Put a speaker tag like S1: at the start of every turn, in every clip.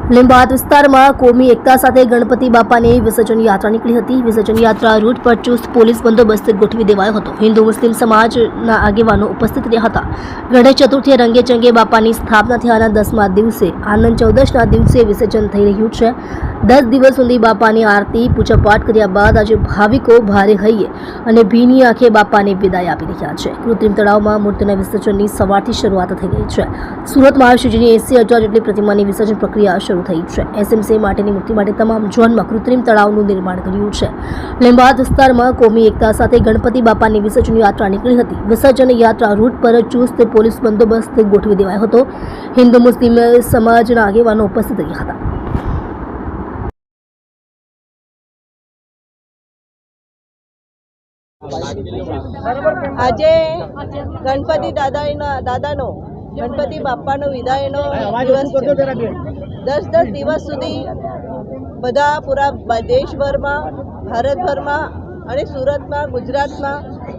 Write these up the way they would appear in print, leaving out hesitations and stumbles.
S1: લીંબાદ વિસ્તારમાં કોમી એકતા સાથે ગણપતિ બાપાની વિસર્જન યાત્રા નીકળી હતી। વિસર્જન યાત્રા રૂટ પર ચુસ્ત પોલીસ બંદોબસ્ત ગોઠવી દેવાયો હતો। હિન્દુ મુસ્લિમ સમાજના આગેવાનો ઉપસ્થિત રહ્યા હતા। ગણેશ ચતુર્થીએ રંગેચંગે બાપાની સ્થાપના થયાના 10મા દિવસે આનંદ ચૌદશના દિવસે વિસર્જન થઈ રહ્યું છે। 10 દિવસ સુધી બાપાની આરતી પૂજાપાઠ કર્યા બાદ આજે ભાવિકો ભારે હૈયે અને ભીની આંખે બાપાને વિદાય આપી રહ્યા છે। કૃત્રિમ તળાવમાં મૂર્તિના વિસર્જનની સવારથી શરૂઆત થઈ ગઈ છે। સુરતમાં શિવજીની 80,000 જેટલી પ્રતિમાની વિસર્જન પ્રક્રિયા શરૂ થઈ છે। એસએમસી માટેની મૂર્તિ માટે તમામ ઝોનમાં કૃત્રિમ તળાવનું નિર્માણ કર્યું છે। લીંબાદ વિસ્તારમાં કોમી એકતા સાથે ગણપતિ બાપાની વિસર્જન યાત્રા નીકળી હતી। વિસર્જન યાત્રા રૂટ પર ચુસ્ત પોલીસ બંદોબસ્ત ગોઠવી દેવાયો હતો। હિન્દુ મુસ્લિમ સમાજના આગેવાનો ઉપસ્થિત રહ્યા હતા।
S2: આજે ગણપતિ દાદાનો ગણપતિ બાપાનો વિદાયનો દિવસ છે। 10 દિવસ સુધી બધા પૂરા દેશભરમાં, ભારતભરમાં અને સુરતમાં, ગુજરાતમાં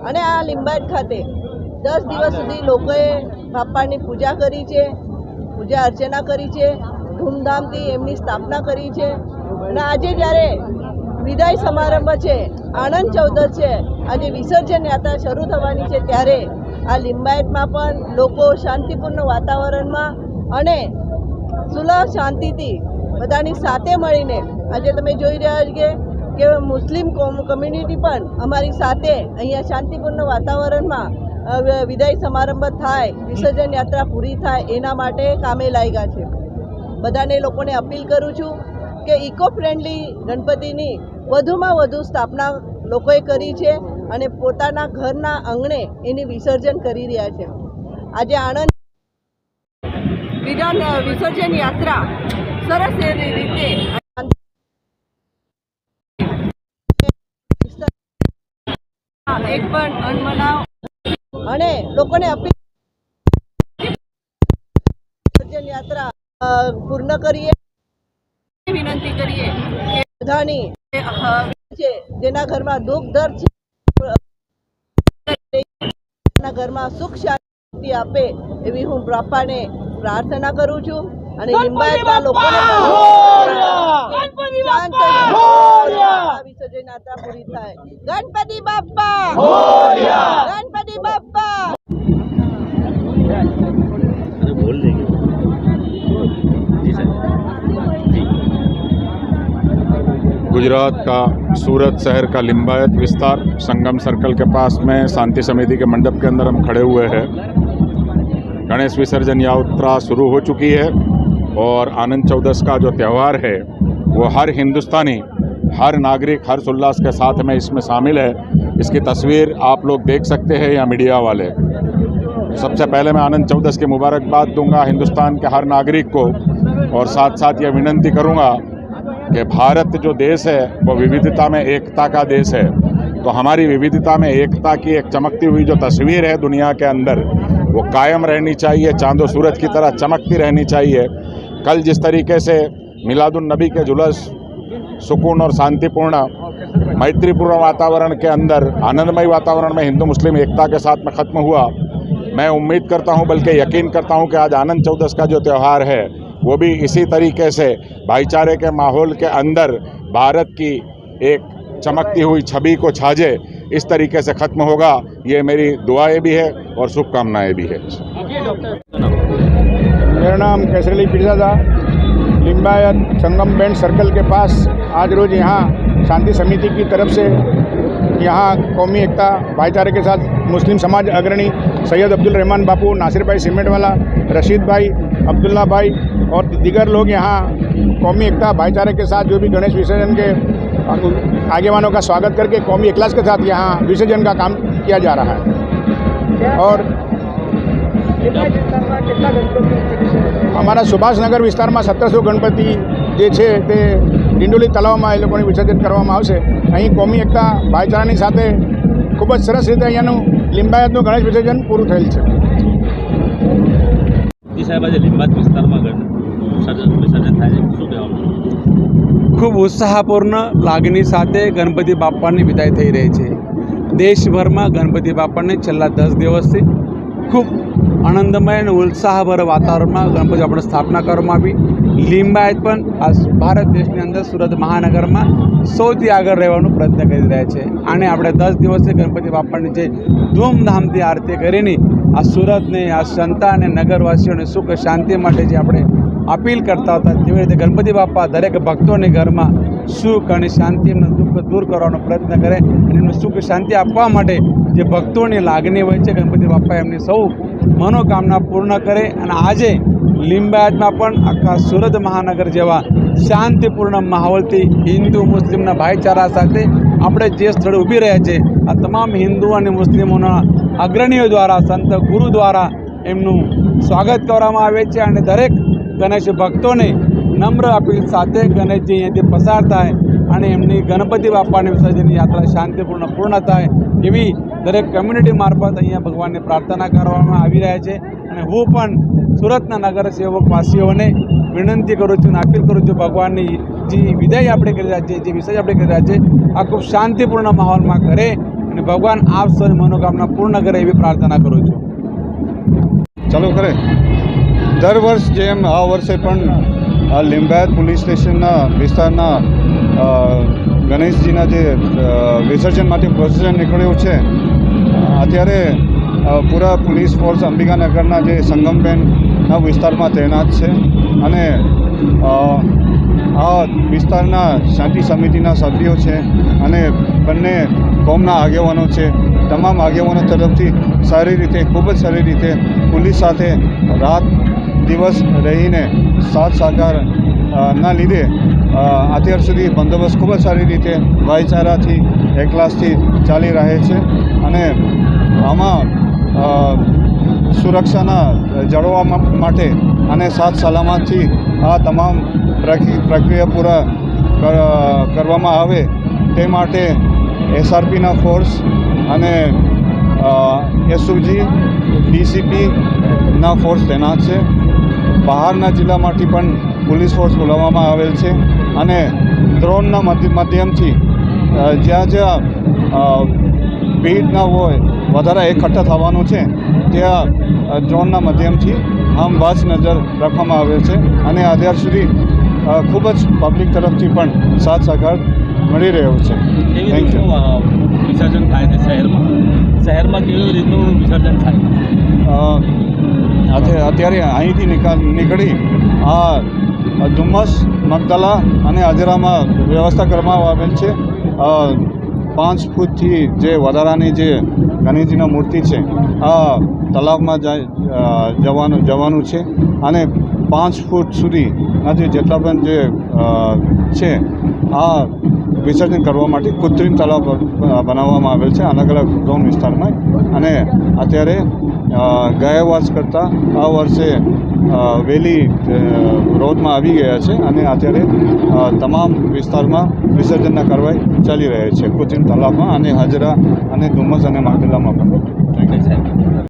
S2: અને આ લીંબાયત ખાતે 10 દિવસ સુધી લોકોએ બાપાની પૂજા કરી છે, પૂજા અર્ચના કરી છે, ધૂમધામથી એમની સ્થાપના કરી છે। અને આજે જ્યારે વિદાય સમારંભ છે, આનંદ ચૌદશ છે, આજે વિસર્જન યાત્રા શરૂ થવાની છે, ત્યારે આ લીંબાયતમાં પણ લોકો શાંતિપૂર્ણ વાતાવરણમાં અને સુલભ શાંતિથી બધાની સાથે મળીને આજે તમે જોઈ રહ્યા છો કે મુસ્લિમ કમ્યુનિટી પણ અમારી સાથે અહીંયા શાંતિપૂર્ણ વાતાવરણમાં વિદાય સમારંભ થાય, વિસર્જન યાત્રા પૂરી થાય એના માટે કામે લાગ્યા છે। બધાને લોકોને અપીલ કરું છું કે ઇકો ફ્રેન્ડલી ગણપતિની વધુમાં વધુ સ્થાપના લોકોએ કરી છે અને પોતાના ઘરના આંગણે એની વિસર્જન કરી રહ્યા છે। આજે આનંદ વિસર્જન યાત્રા સરસ રીતે એક પણ અનમનાવ અને લોકોને અપીલ વિસર્જન યાત્રા પૂર્ણ કરીએ, વિનંતી કરીએ કે બધાની છે જેના ઘરમાં દુઃખ દર્દ છે ઘરમાં સુખ શાંતિ આપે એવી હું બાપાને પ્રાર્થના કરું છું અને લીંબાયતના લોકોને વિસર્જન યાત્રા પૂરી થાય। ગણપતિ બાપ્પા, ગણપતિ બાપ્પા।
S3: गुजरात का सूरत शहर का लिंबायत विस्तार संगम सर्कल के पास में शांति समिति के मंडप के अंदर हम खड़े हुए हैं। गणेश विसर्जन यात्रा शुरू हो चुकी है और आनंद चौदस का जो त्यौहार है वो हर हिंदुस्तानी, हर नागरिक हर्षोल्लास के साथ में इसमें शामिल है। इसकी तस्वीर आप लोग देख सकते हैं या मीडिया वाले। सबसे पहले मैं आनंद चौदस की मुबारकबाद दूंगा हिंदुस्तान के हर नागरिक को और साथ साथ ये विनंती करूंगा कि भारत जो देश है वो विविधता में एकता का देश है। तो हमारी विविधता में एकता की एक चमकती हुई जो तस्वीर है दुनिया के अंदर वो कायम रहनी चाहिए, चांदो सूरज की तरह चमकती रहनी चाहिए। कल जिस तरीके से मिलादुन नबी के जुलूस सुकून और शांतिपूर्ण मैत्रीपूर्ण वातावरण के अंदर आनंदमय वातावरण में हिंदू मुस्लिम एकता के साथ में ख़त्म हुआ, मैं उम्मीद करता हूं बल्कि यकीन करता हूं कि आज आनंद चौदस का जो त्यौहार है वो भी इसी तरीके से भाईचारे के माहौल के अंदर भारत की एक चमकती हुई छवि को छाजे इस तरीके से ख़त्म होगा। ये मेरी दुआएं भी है और शुभकामनाएं भी है।
S4: मेरा नाम केसरी पीरजादा, लिंबायत संगम बैंड सर्कल के पास आज रोज़ यहाँ शांति समिति की तरफ से यहाँ कौमी एकता भाईचारे के साथ मुस्लिम समाज अग्रणी सैयद अब्दुल रहमान बापू, नासिर भाई सीमेंटवाला, रशीद भाई, अब्दुल्ला भाई और दीगर लोग यहाँ कौमी एकता भाईचारे के साथ जो भी गणेश विसर्जन के आगेवानों का स्वागत करके कौमी इखलास के साथ यहाँ विसर्जन का काम किया जा रहा है। और અમારા સુભાષનગર વિસ્તારમાં 1700 ગણપતિ જે છે તે ડિંડોલી તળાવમાં એ લોકોને વિસર્જન કરવામાં આવશે। અહીં કોમી એકતા ભાઈચારાની સાથે ખૂબ જ સરસ રીતે અહીંયાનું લિંબાયતનું ગણેશ વિસર્જન પૂરું થયેલ છે।
S5: સાહેબ આજે લીંબાયત વિસ્તારમાં વિસર્જન થાય છે, શું કહેવાનું?
S6: ખૂબ ઉત્સાહપૂર્ણ લાગણી સાથે ગણપતિ બાપાની વિદાય થઈ રહી છે। દેશભરમાં ગણપતિ બાપાને છેલ્લા 10 દિવસથી ખૂબ આનંદમય અને ઉત્સાહભર વાતાવરણમાં ગણપતિ બાપાની સ્થાપના કરવામાં આવી. લિંબાયત પણ આ ભારત દેશની અંદર સુરત મહાનગરમાં સૌથી આગળ રહેવાનો પ્રયત્ન કરી રહ્યા છે. આને આપણે 10 દિવસે ગણપતિ બાપાની જે ધૂમધામથી આરતી કરીને આ સુરતને, આ સંતા અને નગરવાસીઓને સુખ શાંતિ માટે જે આપણે અપીલ કરતા હતા, તેવી રીતે ગણપતિ બાપા દરેક ભક્તોને ઘરમાં સુખ અને શાંતિ, એમનું દુઃખ દૂર કરવાનો પ્રયત્ન કરે અને એમને સુખ શાંતિ આપવા માટે જે ભક્તોની લાગણી હોય છે, ગણપતિ બાપા એમની સૌ મનોકામના પૂર્ણ કરે. અને આજે લિંબાયતમાં પણ આખા સુરત મહાનગર જેવા શાંતિપૂર્ણ માહોલથી હિન્દુ મુસ્લિમના ભાઈચારા સાથે આપણે જે સ્થળે ઊભી રહ્યા છે, આ તમામ હિન્દુ અને મુસ્લિમોના અગ્રણીઓ દ્વારા, સંત ગુરુ દ્વારા એમનું સ્વાગત કરવામાં આવે છે. અને દરેક ગણેશ ભક્તોને નમ્ર અપીલ સાથે ગણેશજી અહીંયાથી પસાર થાય અને એમની ગણપતિ બાપાની વિસર્જનની યાત્રા શાંતિપૂર્ણ પૂર્ણ થાય એવી દરેક કમ્યુનિટી મારફત અહીંયા ભગવાનને પ્રાર્થના કરવામાં આવી રહ્યા છે. અને હું પણ સુરતના નગરસેવકવાસીઓને વિનંતી કરું છું અને અપીલ કરું છું, ભગવાનની જે વિદાય આપણે કરી રહ્યા છીએ, જે વિસર્જન આપણે કરી રહ્યા છીએ, આ ખૂબ શાંતિપૂર્ણ માહોલમાં કરે અને ભગવાન આપ સૌની મનોકામના પૂર્ણ કરે એવી પ્રાર્થના કરું છું.
S7: ચાલુ કરે. દર વર્ષ જેમ આ વર્ષે પણ લિંબાયત પોલીસ સ્ટેશનના વિસ્તારના ગણેશજીના જે વિસર્જન માટે પ્રોસેસન નીકળ્યું છે, અત્યારે પૂરા પોલીસ ફોર્સ અંબિકાનગરના જે સંગમબેનના વિસ્તારમાં તૈનાત છે. અને આ વિસ્તારના શાંતિ સમિતિના સભ્યો છે અને બંને કોમના આગેવાનો છે. તમામ આગેવાનો તરફથી સારી રીતે, ખૂબ જ સારી રીતે પોલીસ સાથે રાત દિવસ રહીને સાથ સહકાર ના લીધે અત્યાર સુધી બંદોબસ્ત ખૂબ જ સારી રીતે ભાઈચારાથી, એકલાસથી ચાલી રહે છે. અને આમાં સુરક્ષાના જાળવવા માટે અને સાથ સલામતથી આ તમામ પ્રક્રિયા પૂરા કરવામાં આવે તે માટે SRPના ફોર્સ અને SOG, DCPના ફોર્સ તૈનાત છે. બહારના જિલ્લામાંથી પણ પોલીસ ફોર્સ બોલાવવામાં આવેલ છે. અને ડ્રોનના માધ્યમથી જ્યાં જ્યાં ભીડ ન હોય, વધારે એકઠા થવાનું છે, ત્યાં ડ્રોનના માધ્યમથી આમ વાચ નજર રાખવામાં આવેલ છે. અને અત્યાર સુધી ખૂબ જ પબ્લિક તરફથી પણ સાથ સહકાર મળી રહ્યો છે. Thank you.
S5: વિસર્જન થાય છે શહેરમાં કેવી રીતનું વિસર્જન થાય?
S7: અત્યારે અહીંથી નીકળી આ ધુમ્મસ, મગદલા અને હાજરામાં વ્યવસ્થા કરવામાં આવેલ છે. 5 ફૂટથી જે વધારાની જે ગણેશજીની મૂર્તિ છે, આ તલાવમાં જવાનું છે. અને 5 ફૂટ સુધીના જેટલા પણ જે છે, આ વિસર્જન કરવા માટે કૃત્રિમ તલાવ બનાવવામાં આવેલ છે અલગ અલગ ઝોન વિસ્તારમાં. અને અત્યારે ગયા વર્ષ કરતાં આ વર્ષે વહેલી રોડમાં આવી ગયા છે. અને અત્યારે તમામ વિસ્તારમાં વિસર્જનના કાર્યવાહી ચાલી રહી છે, કૃત્રિમ તલાવમાં અને હાજરા અને ધુમ્મસ અને માટેલામાં પણ.